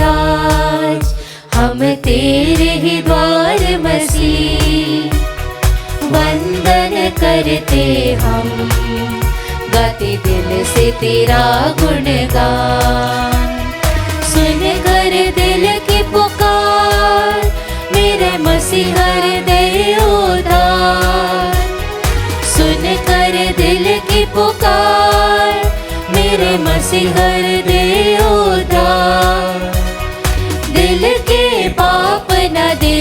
आज, हम तेरे ही द्वार मसीह। वंदन करते हम, गाते दिल से तेरा गुणगान। सुन कर दिल की पुकार, मेरे मसीह हृदय उदार। सुन कर दिल की पुकार, मेरे मसीह हृदय उदार। दिल के पाप न दे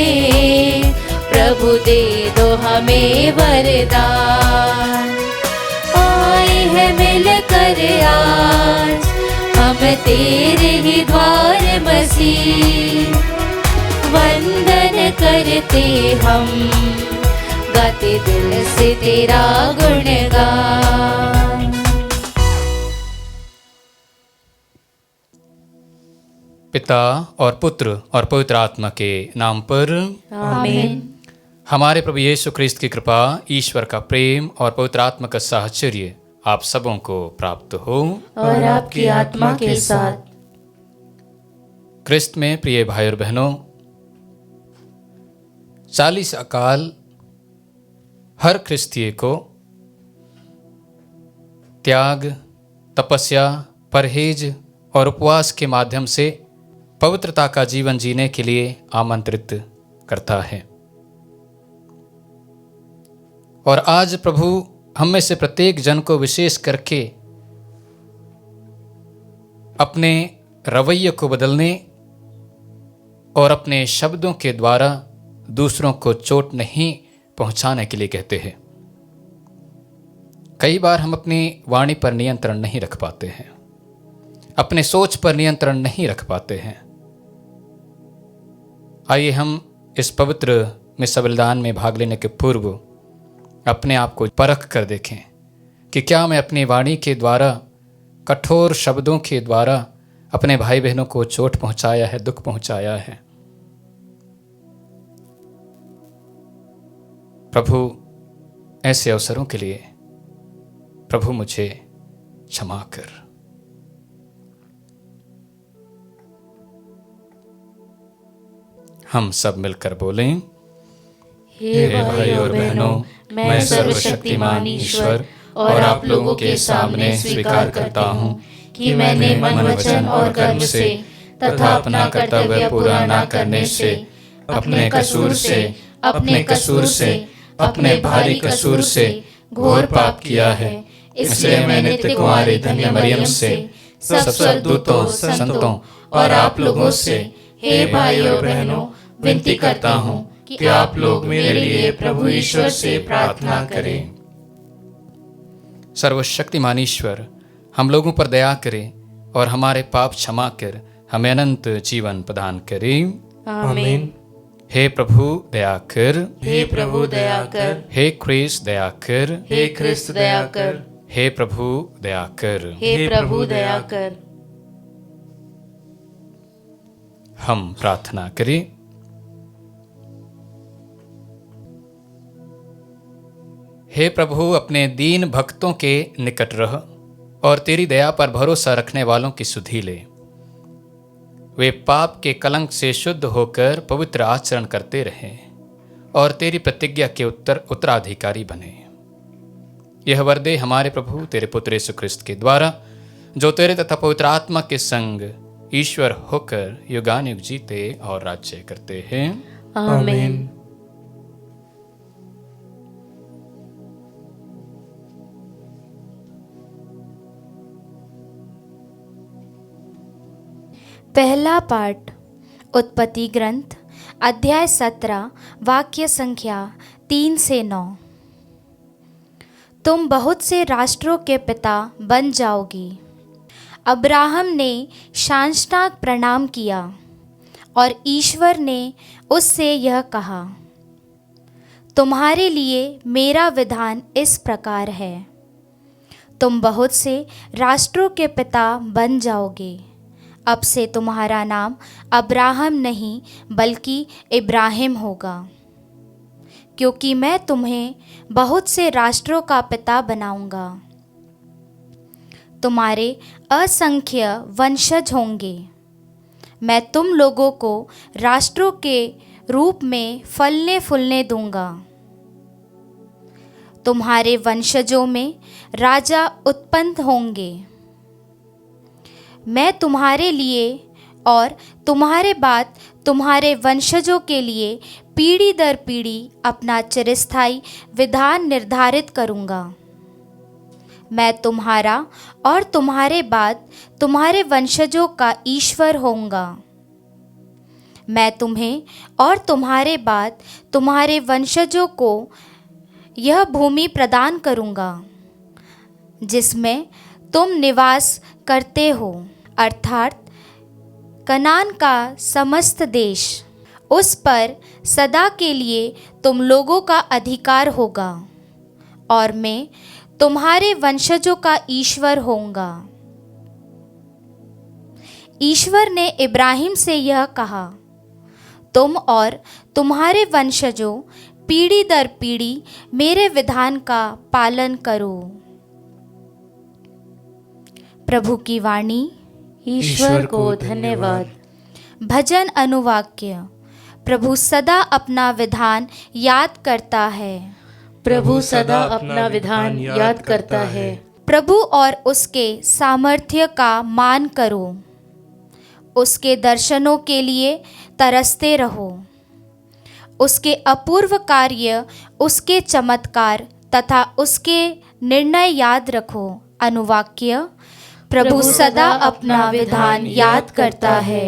प्रभु, दे दो हमें वरदान। आए हैं मिलकर आज, हम तेरे ही द्वार मसीह। वंदन करते हम, गाते दिल से तेरा गुणगान। पिता और पुत्र और पवित्र आत्मा के नाम पर आमीन। हमारे प्रभु यीशु ख्रिस्त की कृपा, ईश्वर का प्रेम और पवित्र आत्मा का साहचर्य आप सबों को प्राप्त हो और आपकी आत्मा के साथ। ख्रिस्त में प्रिय भाई और बहनों, 40 अकाल हर ख्रिस्तीय को त्याग, तपस्या, परहेज और उपवास के माध्यम से पवित्रता का जीवन जीने के लिए आमंत्रित करता है। और आज प्रभु हम में से प्रत्येक जन को विशेष करके अपने रवैये को बदलने और अपने शब्दों के द्वारा दूसरों को चोट नहीं पहुंचाने के लिए कहते हैं। कई बार हम अपनी वाणी पर नियंत्रण नहीं रख पाते हैं, अपने सोच पर नियंत्रण नहीं रख पाते हैं। आइए हम इस पवित्र मिस्सा बलिदान में भाग लेने के पूर्व अपने आप को परख कर देखें कि क्या मैं अपनी वाणी के द्वारा, कठोर शब्दों के द्वारा अपने भाई बहनों को चोट पहुंचाया है, दुख पहुंचाया है। प्रभु, ऐसे अवसरों के लिए प्रभु मुझे क्षमा कर। हम सब मिलकर बोलें, हे भाई और बहनों, मैं सर्वशक्तिमान ईश्वर और आप लोगों के सामने स्वीकार करता हूँ कि मैंने मन, वचन और कर्म से तथा अपना कर्तव्य पूरा न करने से, अपने कसूर से, अपने भारी कसूर से घोर पाप किया है। इसलिए मैं नित्य कुंवारी धन्य मरियम से, सब स्वर्गदूतों, संतों और आप लोगों से, हे भाई और बहनों, विनती करता हूँ कि आप लोग मेरे लिए प्रभु ईश्वर से प्रार्थना करें। सर्वशक्तिमान ईश्वर हम लोगों पर दया करे और हमारे पाप क्षमा कर हमें अनंत जीवन प्रदान करे। आमीन। हे प्रभु दया कर, हे प्रभु दया कर, हे ख्रिस्त दया कर, हे ख्रिस्त दया कर, हे प्रभु दया कर। हे प्रभु दया कर। हम प्रार्थना करें। हे प्रभु, अपने दीन भक्तों के निकट रह और तेरी दया पर भरोसा रखने वालों की सुधि ले। वे पाप के कलंक से शुद्ध होकर पवित्र आचरण करते रहें और तेरी प्रतिज्ञा के उत्तराधिकारी बने। यह वर दे हमारे प्रभु तेरे पुत्र यीशु ख्रिस्त के द्वारा, जो तेरे तथा पवित्र आत्मा के संग ईश्वर होकर युगानुयुग जीते और राज्य करते हैं। आमीन। पहला पाठ उत्पत्ति ग्रंथ अध्याय 17 वाक्य संख्या 3 से 9। तुम बहुत से राष्ट्रों के पिता बन जाओगी। अब्राहम ने साष्टांग प्रणाम किया और ईश्वर ने उससे यह कहा, तुम्हारे लिए मेरा विधान इस प्रकार है, तुम बहुत से राष्ट्रों के पिता बन जाओगे। अब से तुम्हारा नाम अब्राहम नहीं बल्कि इब्राहिम होगा, क्योंकि मैं तुम्हें बहुत से राष्ट्रों का पिता बनाऊंगा। तुम्हारे असंख्य वंशज होंगे। मैं तुम लोगों को राष्ट्रों के रूप में फलने फूलने दूंगा। तुम्हारे वंशजों में राजा उत्पन्न होंगे। मैं तुम्हारे लिए और तुम्हारे बाद तुम्हारे वंशजों के लिए पीढ़ी दर पीढ़ी अपना चिरस्थायी विधान निर्धारित करूंगा। मैं तुम्हारा और तुम्हारे बाद तुम्हारे वंशजों का ईश्वर होऊंगा। मैं तुम्हें और तुम्हारे बाद तुम्हारे वंशजों को यह भूमि प्रदान करूंगा जिसमें तुम निवास करते हो, अर्थात कनान का समस्त देश। उस पर सदा के लिए तुम लोगों का अधिकार होगा और मैं तुम्हारे वंशजों का ईश्वर होऊंगा। ईश्वर ने इब्राहिम से यह कहा, तुम और तुम्हारे वंशजों पीढ़ी दर पीढ़ी मेरे विधान का पालन करो। प्रभु की वाणी। ईश्वर को धन्यवाद। भजन अनुवाक्य। प्रभु सदा अपना विधान याद करता है। प्रभु सदा अपना विधान याद करता है। प्रभु और उसके सामर्थ्य का मान करो। उसके दर्शनों के लिए तरसते रहो। उसके अपूर्व कार्य, उसके चमत्कार तथा उसके निर्णय याद रखो। अनुवाक्य। प्रभु सदा अपना विधान याद करता है।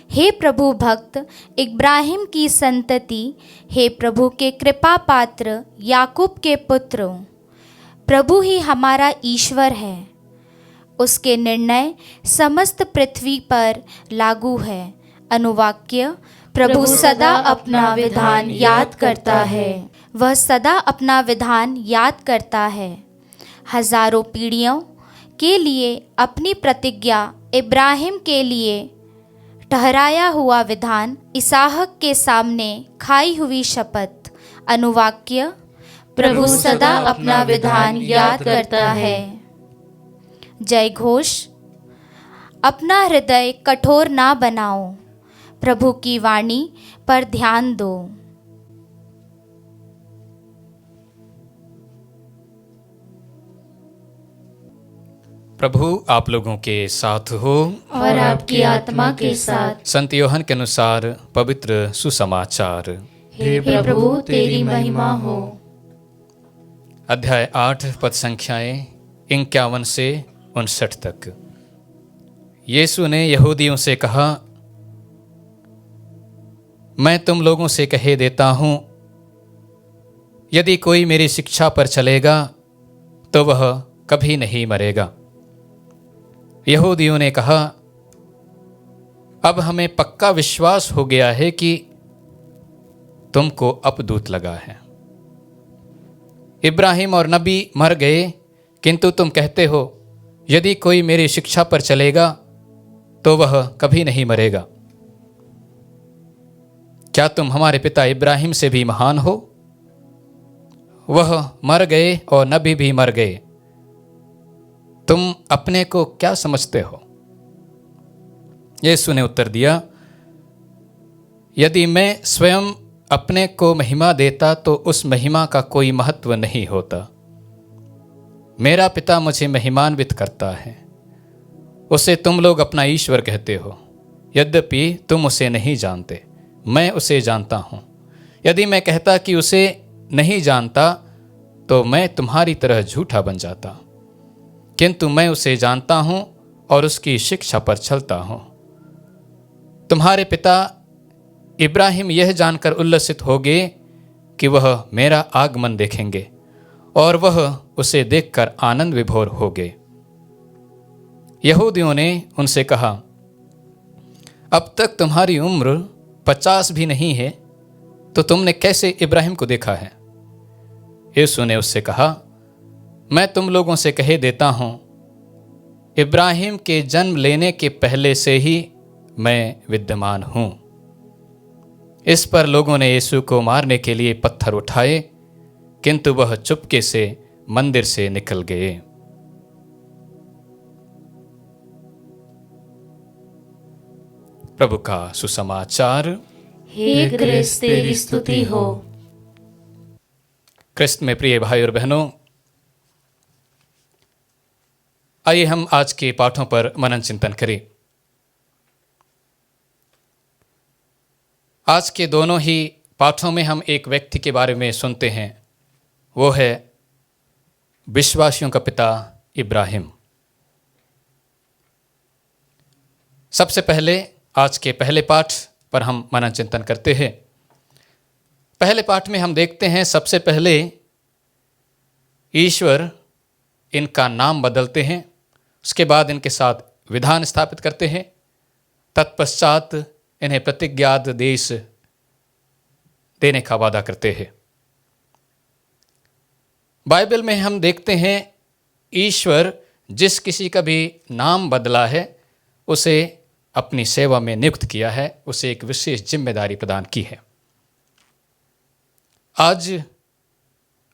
हे प्रभु भक्त इब्राहिम की संतति, हे प्रभु के कृपा पात्र याकूब के पुत्र, प्रभु ही हमारा ईश्वर है। उसके निर्णय समस्त पृथ्वी पर लागू है। अनुवाक्य। प्रभु सदा अपना विधान याद करता है। वह सदा अपना विधान याद करता है। हजारों पीढ़ियों के लिए अपनी प्रतिज्ञा, इब्राहिम के लिए ठहराया हुआ विधान, इसहाक के सामने खाई हुई शपथ। अनुवाक्य। प्रभु सदा अपना विधान याद करता है। जय घोष। अपना हृदय कठोर ना बनाओ, प्रभु की वाणी पर ध्यान दो। प्रभु आप लोगों के साथ हो और आपकी आत्मा के साथ। संत यूहन्ना के अनुसार पवित्र सुसमाचार। हे प्रभु तेरी महिमा हो। अध्याय 8 पद संख्याएं 51 से 59 तक। यीशु ने यहूदियों से कहा, मैं तुम लोगों से कहे देता हूं, यदि कोई मेरी शिक्षा पर चलेगा तो वह कभी नहीं मरेगा। यहूदियों ने कहा, अब हमें पक्का विश्वास हो गया है कि तुमको अपदूत लगा है। इब्राहिम और नबी मर गए, किंतु तुम कहते हो यदि कोई मेरी शिक्षा पर चलेगा तो वह कभी नहीं मरेगा। क्या तुम हमारे पिता इब्राहिम से भी महान हो? वह मर गए और नबी भी मर गए। तुम अपने को क्या समझते हो? यीशु ने उत्तर दिया, यदि मैं स्वयं अपने को महिमा देता तो उस महिमा का कोई महत्व नहीं होता। मेरा पिता मुझे महिमान्वित करता है, उसे तुम लोग अपना ईश्वर कहते हो। यद्यपि तुम उसे नहीं जानते, मैं उसे जानता हूं। यदि मैं कहता कि उसे नहीं जानता तो मैं तुम्हारी तरह झूठा बन जाता, किंतु मैं उसे जानता हूं और उसकी शिक्षा पर चलता हूं। तुम्हारे पिता इब्राहिम यह जानकर उल्लसित हो गए कि वह मेरा आगमन देखेंगे, और वह उसे देखकर आनंद विभोर हो गए। यहूदियों ने उनसे कहा, अब तक तुम्हारी उम्र 50 भी नहीं है, तो तुमने कैसे इब्राहिम को देखा है? यीशु ने उससे कहा, मैं तुम लोगों से कहे देता हूं, इब्राहिम के जन्म लेने के पहले से ही मैं विद्यमान हूं। इस पर लोगों ने यीशु को मारने के लिए पत्थर उठाए, किंतु वह चुपके से मंदिर से निकल गए। प्रभु का सुसमाचार। हे क्रिस्त तेरी स्तुति हो। क्रिस्त में प्रिय भाई और बहनों, आइए हम आज के पाठों पर मनन चिंतन करें। आज के दोनों ही पाठों में हम एक व्यक्ति के बारे में सुनते हैं, वो है विश्वासियों का पिता इब्राहिम। सबसे पहले आज के पहले पाठ पर हम मनन चिंतन करते हैं। पहले पाठ में हम देखते हैं सबसे पहले ईश्वर इनका नाम बदलते हैं, उसके बाद इनके साथ विधान स्थापित करते हैं, तत्पश्चात इन्हें प्रतिज्ञात देश देने का वादा करते हैं। बाइबल में हम देखते हैं ईश्वर जिस किसी का भी नाम बदला है उसे अपनी सेवा में नियुक्त किया है, उसे एक विशेष जिम्मेदारी प्रदान की है। आज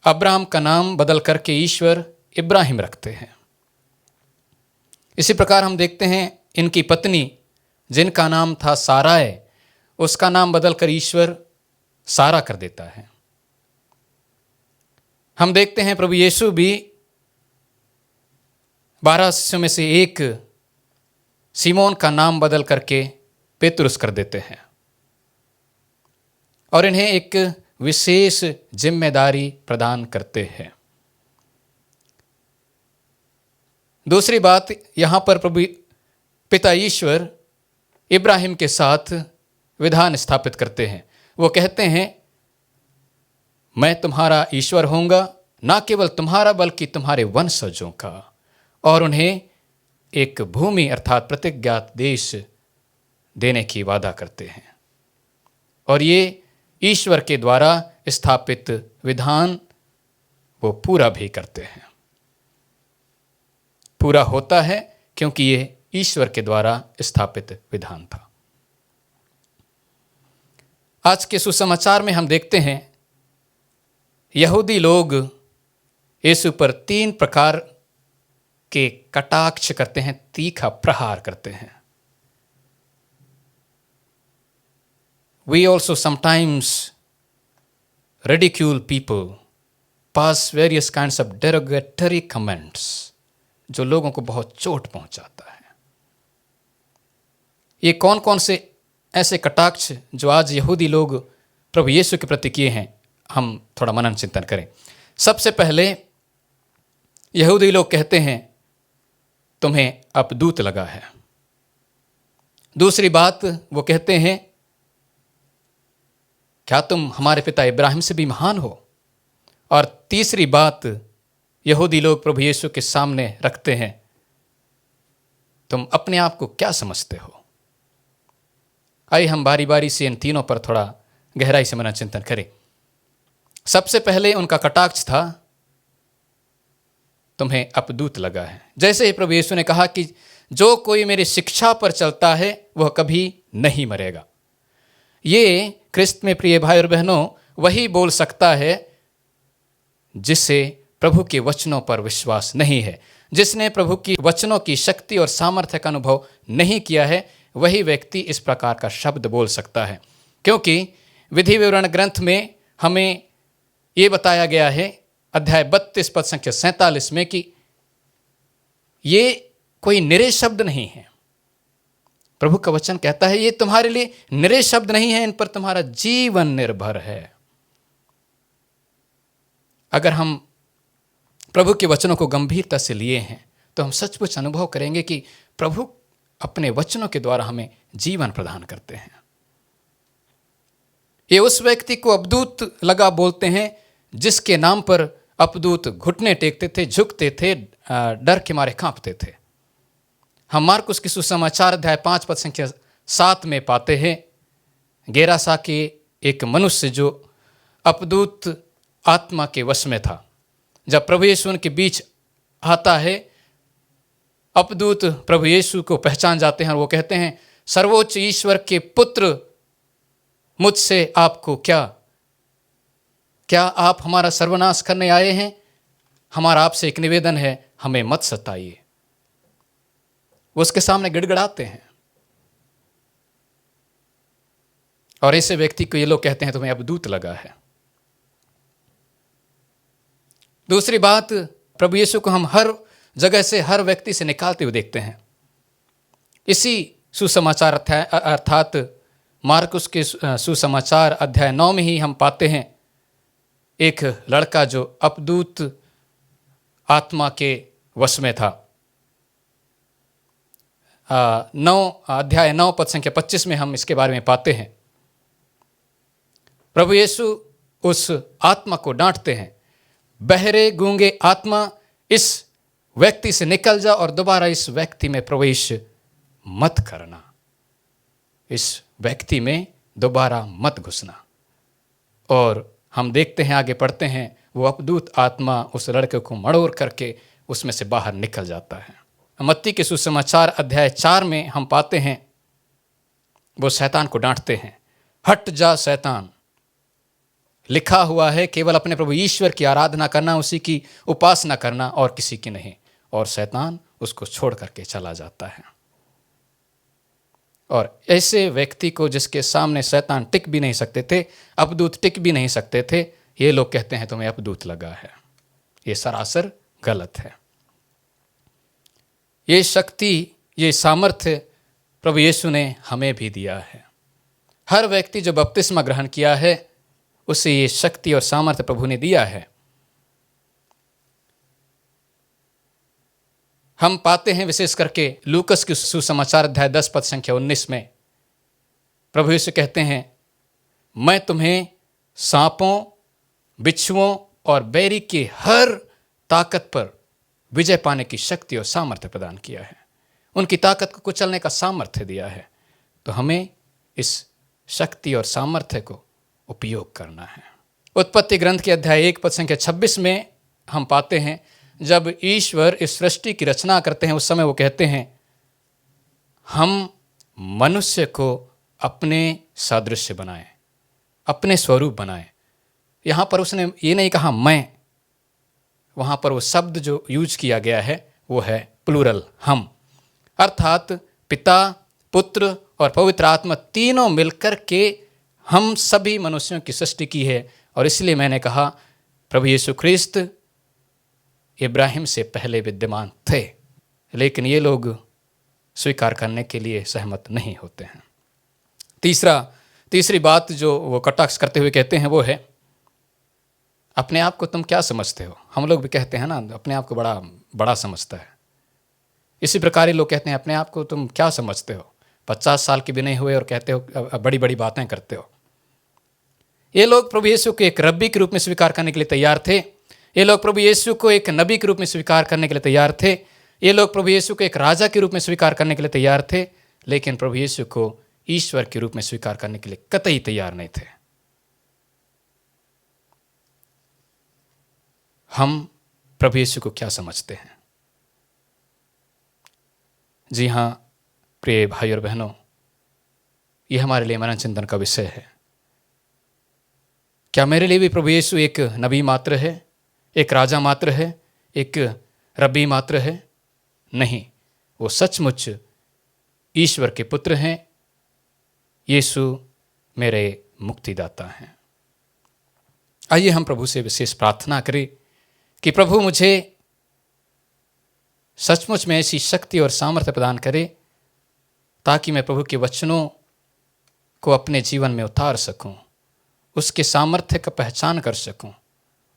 अब्राहम का नाम बदल करके ईश्वर इब्राहिम रखते हैं। इसी प्रकार हम देखते हैं इनकी पत्नी जिनका नाम था साराय, उसका नाम बदलकर ईश्वर सारा कर देता है। हम देखते हैं प्रभु यीशु भी 12 शिष्यों में से एक सिमोन का नाम बदल करके पेतरुस कर देते हैं और इन्हें एक विशेष जिम्मेदारी प्रदान करते हैं। दूसरी बात, यहां पर प्रभु पिता ईश्वर इब्राहिम के साथ विधान स्थापित करते हैं। वो कहते हैं मैं तुम्हारा ईश्वर होऊंगा, ना केवल तुम्हारा बल्कि तुम्हारे वंशजों का, और उन्हें एक भूमि अर्थात प्रतिज्ञात देश देने की वादा करते हैं। और ये ईश्वर के द्वारा स्थापित विधान वो पूरा भी करते हैं। पूरा होता है क्योंकि ये ईश्वर के द्वारा स्थापित विधान था। आज के सुसमाचार में हम देखते हैं यहूदी लोग यीशु पर 3 प्रकार के कटाक्ष करते हैं, तीखा प्रहार करते हैं। We also sometimes ridicule people, pass various kinds of derogatory comments, जो लोगों को बहुत चोट पहुंचाता है। ये कौन कौन से ऐसे कटाक्ष जो आज यहूदी लोग प्रभु यीशु के प्रति किए हैं, हम थोड़ा मनन चिंतन करें। सबसे पहले यहूदी लोग कहते हैं तुम्हें अपदूत लगा है। दूसरी बात वो कहते हैं क्या तुम हमारे पिता इब्राहिम से भी महान हो। और तीसरी बात यहूदी लोग प्रभु यीशु के सामने रखते हैं तुम अपने आप को क्या समझते हो। आइए हम बारी बारी से इन तीनों पर थोड़ा गहराई से मनन चिंतन करें। सबसे पहले उनका कटाक्ष था तुम्हें अपदूत लगा है। जैसे ही प्रभु यीशु ने कहा कि जो कोई मेरी शिक्षा पर चलता है वह कभी नहीं मरेगा। ये क्रिस्त में प्रिय भाई और बहनों वही बोल सकता है जिससे प्रभु के वचनों पर विश्वास नहीं है। जिसने प्रभु की वचनों की शक्ति और सामर्थ्य का अनुभव नहीं किया है वही व्यक्ति इस प्रकार का शब्द बोल सकता है। क्योंकि विधि विवरण ग्रंथ में हमें ये बताया गया है अध्याय 32 पद संख्या 47 में कि ये कोई निरे शब्द नहीं है। प्रभु का वचन कहता है ये तुम्हारे लिए निरे शब्द नहीं है, इन पर तुम्हारा जीवन निर्भर है। अगर हम प्रभु के वचनों को गंभीरता से लिए हैं तो हम सचमुच अनुभव करेंगे कि प्रभु अपने वचनों के द्वारा हमें जीवन प्रदान करते हैं। ये उस व्यक्ति को अपदूत लगा बोलते हैं जिसके नाम पर अपदूत घुटने टेकते थे, झुकते थे, डर के मारे कांपते थे। हम मार्कुस की सुसमाचार अध्याय 5 पद संख्या 7 में पाते हैं गेरासा के एक मनुष्य जो अपदूत आत्मा के वश में था। जब प्रभु यीशु उनके बीच आता है, अपदूत प्रभु यीशु को पहचान जाते हैं और वो कहते हैं सर्वोच्च ईश्वर के पुत्र मुझसे आपको क्या आप हमारा सर्वनाश करने आए हैं? हमारा आपसे एक निवेदन है, हमें मत सताइए। वो उसके सामने गिड़गिड़ाते हैं। और ऐसे व्यक्ति को ये लोग कहते हैं तुम्हें अवधूत लगा है। दूसरी बात, प्रभु यीशु को हम हर जगह से, हर व्यक्ति से निकालते हुए देखते हैं। इसी सुसमाचार अर्थात मार्कुस के सुसमाचार अध्याय 9 में ही हम पाते हैं एक लड़का जो अपदूत आत्मा के वश में था। अध्याय 9 पद संख्या 25 में हम इसके बारे में पाते हैं। प्रभु यीशु उस आत्मा को डांटते हैं, बहरे गूंगे आत्मा, इस व्यक्ति से निकल जा और दोबारा इस व्यक्ति में प्रवेश मत करना, इस व्यक्ति में दोबारा मत घुसना। और हम देखते हैं, आगे पढ़ते हैं, वो अपदूत आत्मा उस लड़के को मड़ोर करके उसमें से बाहर निकल जाता है। मत्ती के सुसमाचार अध्याय 4 में हम पाते हैं वो शैतान को डांटते हैं, हट जा शैतान, लिखा हुआ है केवल अपने प्रभु ईश्वर की आराधना करना, उसी की उपासना करना और किसी की नहीं। और शैतान उसको छोड़ करके चला जाता है। और ऐसे व्यक्ति को जिसके सामने शैतान टिक भी नहीं सकते थे, अपदूत टिक भी नहीं सकते थे, ये लोग कहते हैं तुम्हें अपदूत लगा है। ये सरासर गलत है। ये शक्ति, ये सामर्थ्य प्रभु यीशु ने हमें भी दिया है। हर व्यक्ति जो बपतिस्मा ग्रहण किया है उसे ये शक्ति और सामर्थ्य प्रभु ने दिया है। हम पाते हैं विशेष करके लूकस के सुसमाचार अध्याय 10 पद संख्या 19 में प्रभु यीशु कहते हैं, मैं तुम्हें सांपों, बिच्छुओं और बैरी की हर ताकत पर विजय पाने की शक्ति और सामर्थ्य प्रदान किया है। उनकी ताकत को कुचलने का सामर्थ्य दिया है। तो हमें इस शक्ति और सामर्थ्य को उपयोग करना है। उत्पत्ति ग्रंथ के अध्याय 1 पद संख्या 26 में हम पाते हैं, जब ईश्वर इस सृष्टि की रचना करते हैं उस समय वो कहते हैं, हम मनुष्य को अपने सादृश्य बनाएं, अपने स्वरूप बनाएं। यहाँ पर उसने ये नहीं कहा मैं, वहाँ पर वो शब्द जो यूज किया गया है वो है प्लूरल, हम, अर्थात पिता, पुत्र और पवित्र आत्मा तीनों मिलकर के हम सभी मनुष्यों की सृष्टि की है। और इसलिए मैंने कहा प्रभु यीशु ख्रिस्त इब्राहिम से पहले विद्यमान थे, लेकिन ये लोग स्वीकार करने के लिए सहमत नहीं होते हैं। तीसरी बात जो वो कटाक्ष करते हुए कहते हैं वो है, अपने आप को तुम क्या समझते हो। हम लोग भी कहते हैं ना, अपने आप को बड़ा समझता है। इसी प्रकार ये लोग कहते हैं, अपने आप को तुम क्या समझते हो, 50 साल के भी नहीं हुए और कहते हो बड़ी बड़ी बातें करते हो। ये लोग प्रभु यीशु को एक रब्बी के रूप में स्वीकार करने के लिए तैयार थे। ये लोग प्रभु यीशु को एक नबी के रूप में स्वीकार करने के लिए तैयार थे। ये लोग प्रभु यीशु को एक राजा के रूप में स्वीकार करने के लिए तैयार थे, लेकिन प्रभु यीशु को ईश्वर के रूप में स्वीकार करने के लिए कतई तैयार नहीं थे। हम प्रभु यीशु को क्या समझते हैं? जी हाँ प्रिय भाई और बहनों, ये हमारे लिए मनन चिंतन का विषय है। क्या मेरे लिए भी प्रभु यीशु एक नबी मात्र है, एक राजा मात्र है, एक रब्बी मात्र है? नहीं, वो सचमुच ईश्वर के पुत्र हैं। यीशु मेरे मुक्तिदाता हैं। आइए हम प्रभु से विशेष प्रार्थना करें कि प्रभु मुझे सचमुच में ऐसी शक्ति और सामर्थ्य प्रदान करे ताकि मैं प्रभु के वचनों को अपने जीवन में उतार सकूं, उसके सामर्थ्य का पहचान कर सकूं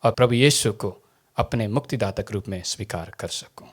और प्रभु यीशु को अपने मुक्तिदाता के रूप में स्वीकार कर सकूं।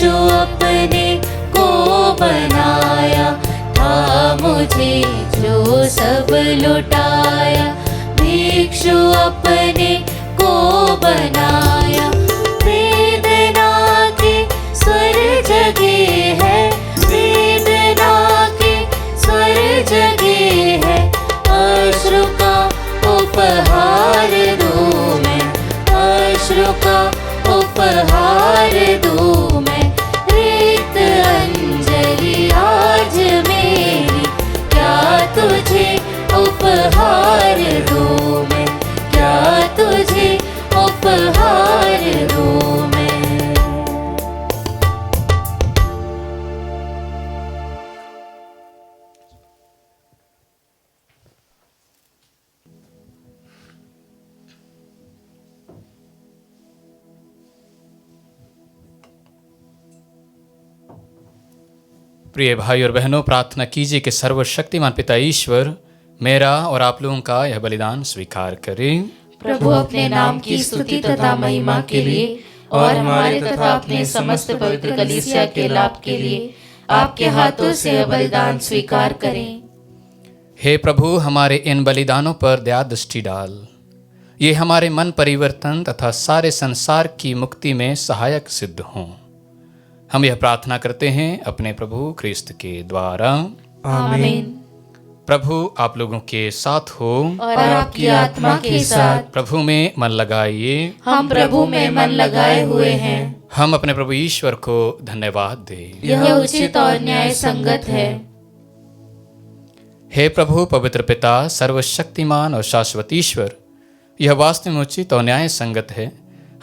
भिक्षु अपने को बनाया, था मुझे जो सब लुटाया। भिक्षु अपने को बनाया, वेदना के स्वर जगे है, वेदना के स्वर जगे है। अश्रु का उपहार दूं मैं, अश्रु का उपहार दूं मैं। रिक्त अंजलि आज मेरी, क्या तुझे उपहार दूं मैं, क्या तुझे उपहार दूं मैं। प्रिय भाई और बहनों, प्रार्थना कीजिए कि सर्वशक्तिमान पिता ईश्वर मेरा और आप लोगों का यह बलिदान स्वीकार करें। प्रभु अपने नाम की स्तुति तथा महिमा के लिए और हमारे तथा अपने समस्त पवित्र कलीसिया के लाभ के लिए आपके हाथों से यह बलिदान स्वीकार करें। हे प्रभु, हमारे इन बलिदानों पर दया दृष्टि डाल। ये हमारे मन परिवर्तन तथा सारे संसार की मुक्ति में सहायक सिद्ध हों। हम यह प्रार्थना करते हैं अपने प्रभु ख्रिस्त के द्वारा। आमीन। प्रभु आप लोगों के साथ हो और आपकी आत्मा के साथ। प्रभु में मन लगाइए। हम प्रभु में मन लगाए हुए हैं। हम अपने प्रभु ईश्वर को धन्यवाद दें। यह उचित और न्याय संगत है। हे प्रभु पवित्र पिता, सर्वशक्तिमान और शाश्वत ईश्वर, यह वास्तव में उचित और न्याय संगत है।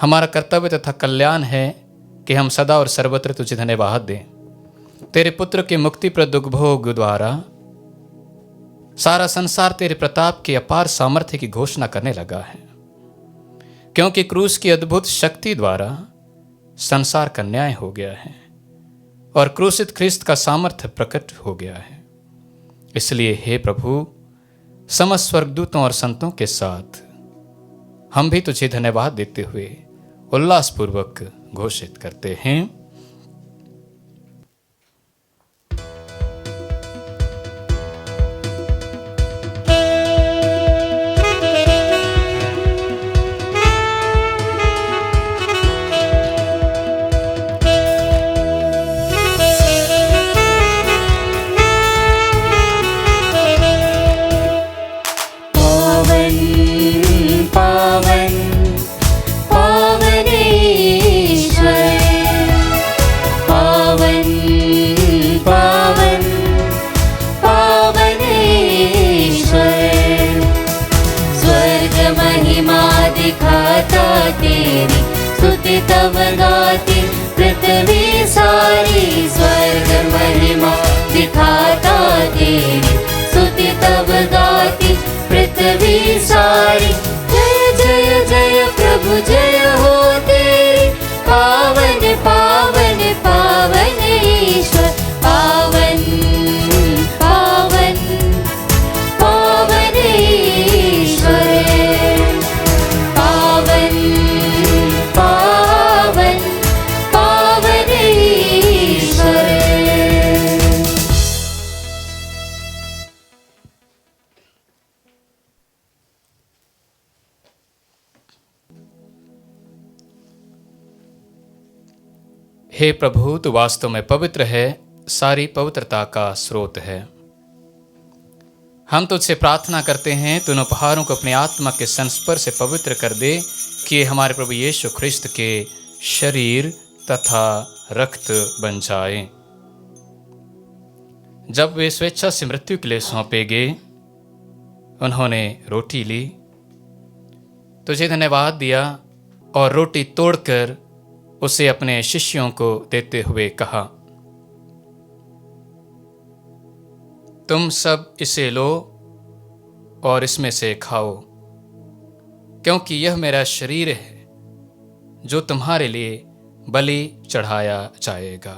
हमारा कर्तव्य तथा कल्याण है कि हम सदा और सर्वत्र तुझे धन्यवाद दें। तेरे पुत्र के मुक्तिप्रद उपभोग द्वारा सारा संसार तेरे प्रताप के अपार सामर्थ्य की घोषणा करने लगा है, क्योंकि क्रूस की अद्भुत शक्ति द्वारा संसार का न्याय हो गया है और क्रूसित ख्रिस्त का सामर्थ्य प्रकट हो गया है। इसलिए हे प्रभु, समस्त स्वर्गदूतों और संतों के साथ हम भी तुझे धन्यवाद देते हुए उल्लासपूर्वक घोषित करते हैं। तेरी स्तुति तब गाती पृथ्वी सारी। स्वर्ग महिमा दिखाता तेरी स्तुति तब गाती पृथ्वी सारी। जय जय जय प्रभु जय हो तेरी, पावन पावन पावन ईश्वर, पावन पावन पावन ईश्वर, पावन पावन पावन ईश्वर। हे प्रभु, तू वास्तव में पवित्र है, सारी पवित्रता का स्रोत है। हम तुझसे प्रार्थना करते हैं तू इन उपहारों को अपनी आत्मा के संस्पर्श से पवित्र कर दे कि ये हमारे प्रभु यीशु ख्रिस्त के शरीर तथा रक्त बन जाए। जब वे स्वेच्छा से मृत्यु के लिए सौंपे गए, उन्होंने रोटी ली, तुझे धन्यवाद दिया और रोटी तोड़कर उसे अपने शिष्यों को देते हुए कहा, तुम सब इसे लो और इसमें से खाओ, क्योंकि यह मेरा शरीर है जो तुम्हारे लिए बलि चढ़ाया जाएगा।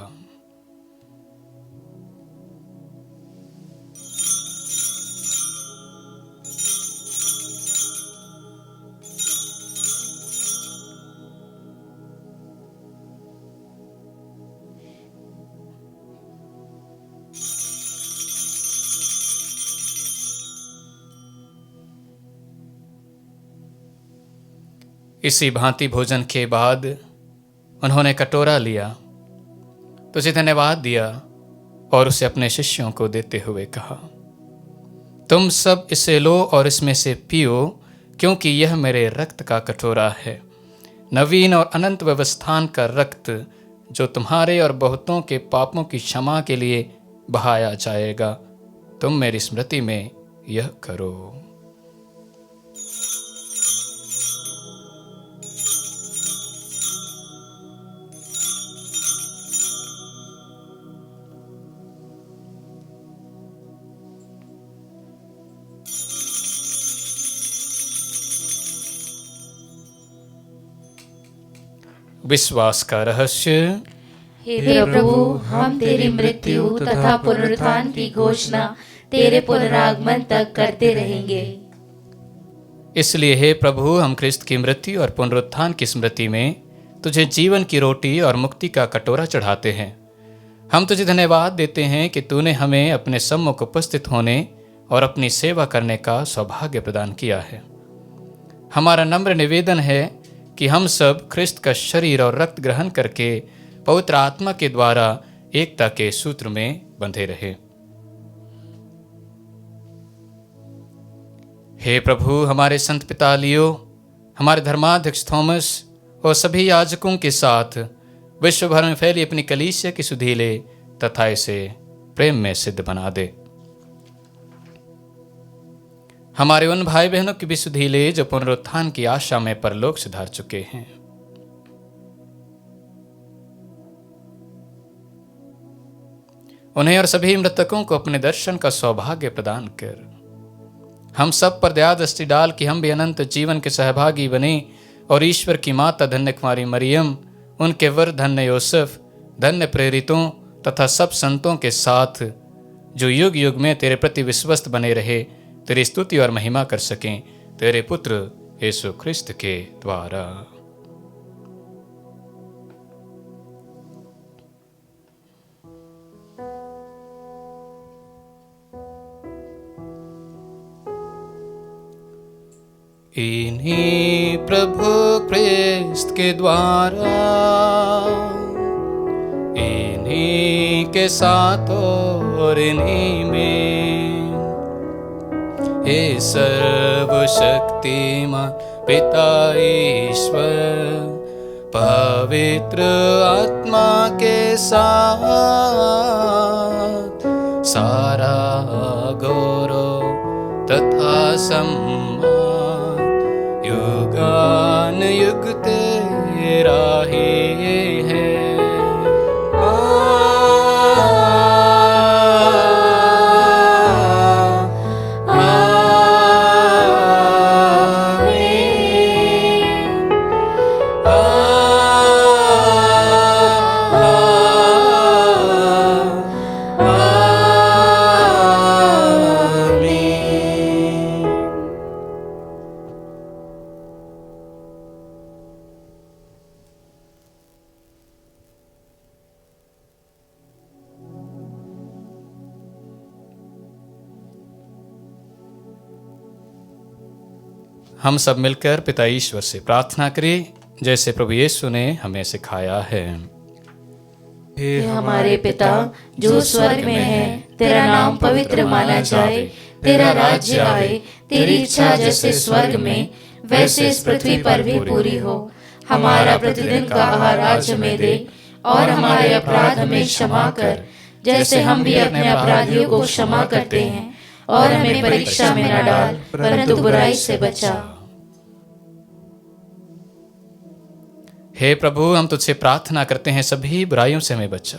इसी भांति भोजन के बाद उन्होंने कटोरा लिया, तुझे धन्यवाद दिया और उसे अपने शिष्यों को देते हुए कहा, तुम सब इसे लो और इसमें से पियो, क्योंकि यह मेरे रक्त का कटोरा है, नवीन और अनंत व्यवस्थान का रक्त, जो तुम्हारे और बहुतों के पापों की क्षमा के लिए बहाया जाएगा। तुम मेरी स्मृति में यह करो। विश्वास का रहस्य। हे प्रभु, हम तेरी मृत्यु तथा पुनरुत्थान की घोषणा तेरे पुनरागमन तक करते रहेंगे। इसलिए हे प्रभु, हम ख्रिस्त की मृत्यु और पुनरुत्थान की स्मृति में तुझे जीवन की रोटी और मुक्ति का कटोरा चढ़ाते हैं। हम तुझे धन्यवाद देते हैं कि तूने हमें अपने सम्मुख उपस्थित होने और अपनी सेवा करने का सौभाग्य प्रदान किया है। हमारा नम्र निवेदन है कि हम सब ख्रिस्त का शरीर और रक्त ग्रहण करके पवित्र आत्मा के द्वारा एकता के सूत्र में बंधे रहे। हे प्रभु, हमारे संत पिता लियो, हमारे धर्माध्यक्ष थॉमस और सभी याजकों के साथ विश्व भर में फैली अपनी कलीसिया की सुधि ले तथा इसे प्रेम में सिद्ध बना दे। हमारे उन भाई बहनों की भी सुधि ले जो पुनरुत्थान की आशा में परलोक सिधार चुके हैं। उन्हें और सभी मृतकों को अपने दर्शन का सौभाग्य प्रदान कर हम सब पर दया दृष्टि डाल कि हम भी अनंत जीवन के सहभागी बने और ईश्वर की माता धन्य कुमारी मरियम, उनके वर धन्य योसेफ, धन्य प्रेरितों तथा सब संतों के साथ जो युग युग में तेरे प्रति विश्वस्त बने रहे, तेरी स्तुति और महिमा कर सकें, तेरे पुत्र यीशु ख्रिस्त के द्वारा। इन्हीं प्रभु ख्रिस्त के द्वारा, इन्हीं के साथ और इन्हीं में, हे सर्वशक्तिमान पिता ईश्वर, पवित्र आत्मा के साथ सारा गौरव तथा सम्मान युगान युग तेरा ही है। हम सब मिलकर पिता ईश्वर से प्रार्थना करें, जैसे प्रभु यीशु ने हमें सिखाया है। हे हमारे पिता जो स्वर्ग में है, तेरा नाम पवित्र माना जाए, तेरा राज्य आए, तेरी इच्छा जैसे स्वर्ग में वैसे इस पृथ्वी पर भी पूरी हो। हमारा प्रतिदिन का आहार आज हमें दे, और हमारे अपराध हमें क्षमा कर, जैसे हम भी अपने अपराधियों को क्षमा करते हैं, और हमें परीक्षा में न डाल, परंतु बुराई से बचा। हे प्रभु, हम तुझसे प्रार्थना करते हैं, सभी बुराइयों से हमें बचा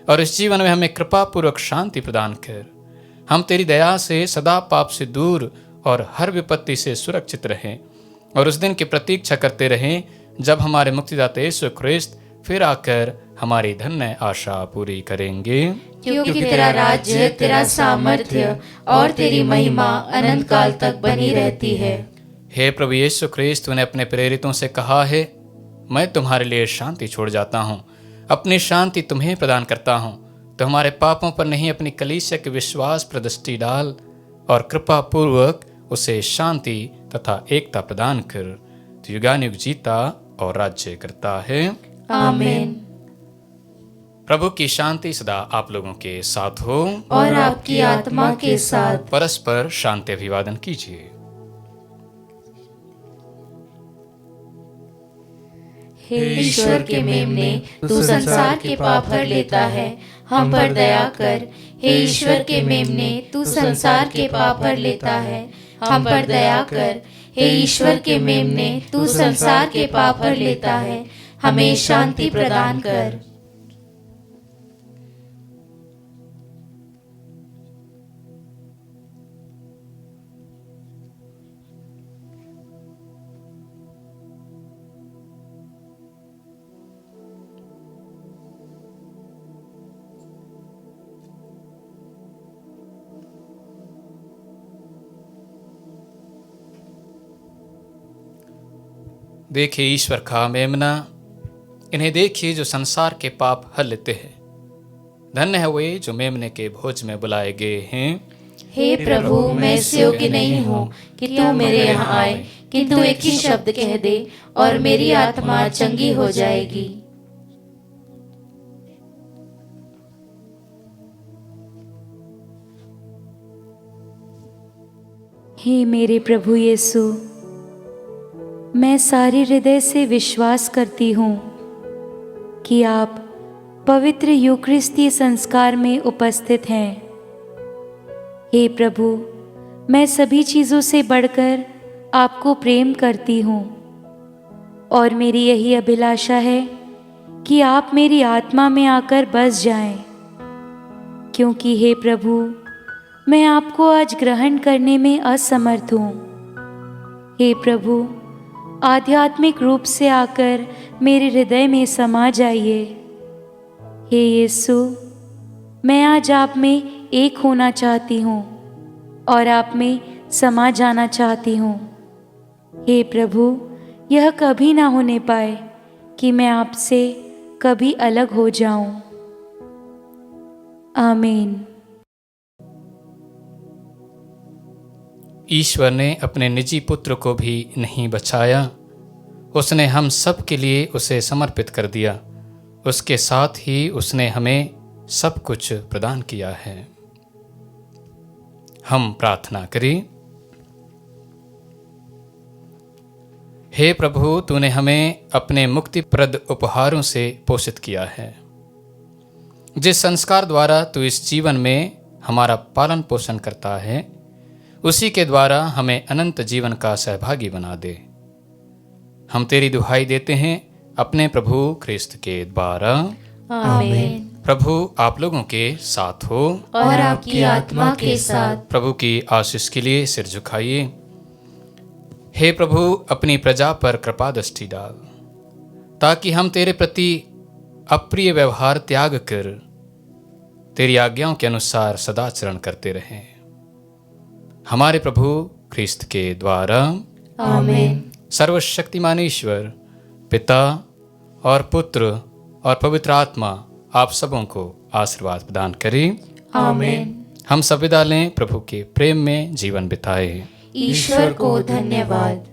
और इस जीवन में हमें कृपा पूर्वक शांति प्रदान कर। हम तेरी दया से सदा पाप से दूर और हर विपत्ति से सुरक्षित रहें, और उस दिन की प्रतीक्षा करते रहें जब हमारे मुक्तिदाता यीशु ख्रिस्त फिर आकर हमारी धन्य आशा पूरी करेंगे। क्योंकि तेरा राज्य, तेरा सामर्थ्य और तेरी महिमा अनंत काल तक बनी रहती है। हे प्रभु यीशु ख्रिस्त, तूने अपने प्रेरितों से कहा है, मैं तुम्हारे लिए शांति छोड़ जाता हूँ, अपनी शांति तुम्हें प्रदान करता हूँ। तो हमारे पापों पर नहीं, अपनी कलीसिया के विश्वास पर दृष्टि डाल और कृपा पूर्वक उसे शांति तथा एकता प्रदान कर। तो युगानुयुग जीता और राज्य करता है। आमीन। प्रभु की शांति सदा आप लोगों के साथ हो और आपकी आत्मा के साथ। परस्पर शांति अभिवादन कीजिए। हे ईश्वर के मेमने, तू संसार के पाप हर लेता है, हम पर दया कर। हे ईश्वर के मेमने, तू संसार के पाप हर लेता है, हम पर दया कर। हे ईश्वर के मेमने, तू संसार के पाप हर लेता है, हमें शांति प्रदान कर। देखिए ईश्वर का मेमना, इन्हें देखिए जो संसार के पाप हर लेते हैं। धन्य है वे जो मेमने के भोज में बुलाए गए हैं। हे प्रभु, मैं इस योग्य नहीं हूँ कि तू मेरे यहाँ आए, किंतु एक ही शब्द कह दे और मेरी आत्मा चंगी हो जाएगी। हे मेरे प्रभु यीशु, मैं सारे हृदय से विश्वास करती हूँ कि आप पवित्र यूकरिस्तीय संस्कार में उपस्थित हैं। हे प्रभु, मैं सभी चीज़ों से बढ़कर आपको प्रेम करती हूँ और मेरी यही अभिलाषा है कि आप मेरी आत्मा में आकर बस जाएं, क्योंकि हे प्रभु, मैं आपको आज ग्रहण करने में असमर्थ हूँ। हे प्रभु, आध्यात्मिक रूप से आकर मेरे हृदय में समा जाइए। हे यीशु, मैं आज आप में एक होना चाहती हूँ और आप में समा जाना चाहती हूँ। हे प्रभु, यह कभी ना होने पाए कि मैं आपसे कभी अलग हो जाऊं। आमीन। ईश्वर ने अपने निजी पुत्र को भी नहीं बचाया, उसने हम सब के लिए उसे समर्पित कर दिया। उसके साथ ही उसने हमें सब कुछ प्रदान किया है। हम प्रार्थना करें। हे प्रभु, तूने हमें अपने मुक्तिप्रद उपहारों से पोषित किया है। जिस संस्कार द्वारा तू इस जीवन में हमारा पालन पोषण करता है, उसी के द्वारा हमें अनंत जीवन का सहभागी बना दे। हम तेरी दुहाई देते हैं अपने प्रभु ख्रिस्त के द्वारा। आमीन। प्रभु आप लोगों के साथ हो और आपकी आत्मा के साथ। प्रभु की आशीष के लिए सिर झुकाइए। हे प्रभु, अपनी प्रजा पर कृपा दृष्टि डाल, ताकि हम तेरे प्रति अप्रिय व्यवहार त्याग कर तेरी आज्ञाओं के अनुसार सदाचरण करते रहें। हमारे प्रभु ख्रिस्त के द्वारा। आमीन। सर्वशक्तिमान ईश्वर पिता और पुत्र और पवित्र आत्मा आप सबों को आशीर्वाद प्रदान करें। आमीन। हम सब विदा लें, प्रभु के प्रेम में जीवन बिताए। ईश्वर को धन्यवाद।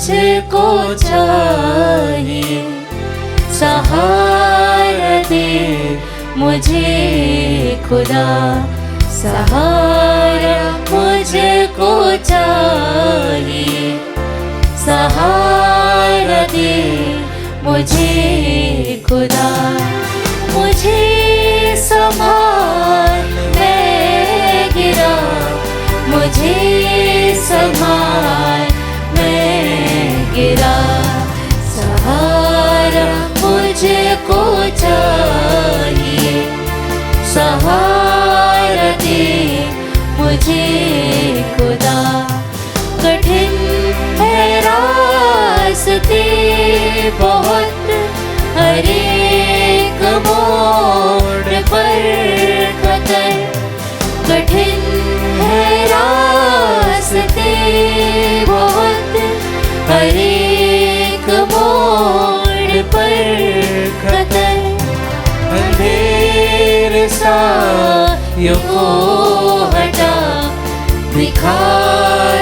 मुझको चाहिए, सहारा दे मुझे खुदा, सहारा मुझको चाहिए, सहारा दे मुझे खुदा। मुझे संभाल, मैं गिरा, मुझे संभाल, गिरा, सहारा मुझको चाहिए, सहारा दे मुझे खुदा। कठिन है रास्ते बहुत, हर एक मोड़ पर खतर, कठिन है रास्ते बहुत, हर एक मोड़ पर खतर, अंधेरे सायों को हटा, दिखा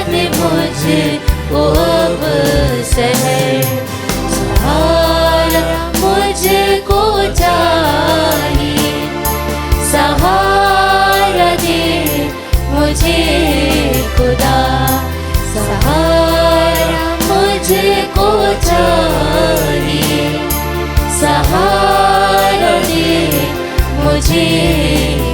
दे मुझको अब शहर, सहारा मुझको चाहिए, सहारा दे मुझे खुदा, सहारा मुझको चाहिए, सहारा दे मुझे